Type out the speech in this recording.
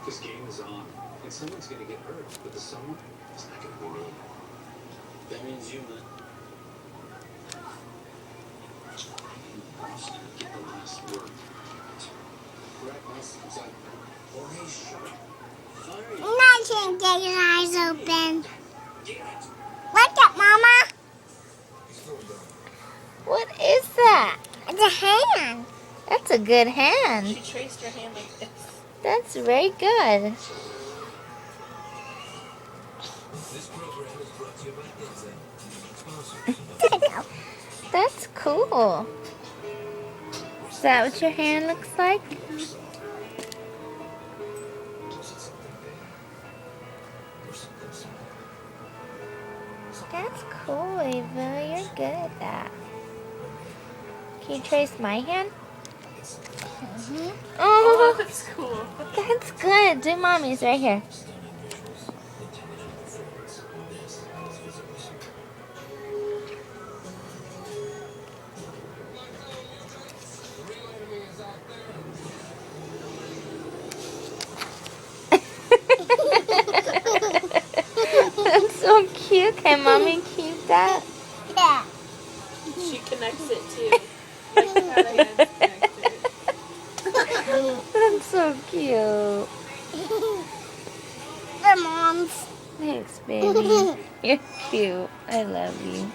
This game is on, and someone's gonna get hurt, but the someone is not gonna be me. That means you, man. Get the last word. Grab my son. Jorge, shut up. Sorry. I can't get your eyes open. Wake up, Mama. What is that? It's a hand. That's a good hand. She traced her hand like this. That's very good. This program is brought to you by Enza. There you go. That's cool. Is that what your hand looks like? That's cool, Ava. You're good at that. Can you trace my hand? Oh, Oh, that's cool. that's good. Do mommy's right here. That's so cute. Can mommy keep that? Yeah. She connects it too. Like how the hands connected. That's so cute. The moms. Thanks, baby. You're cute. I love you.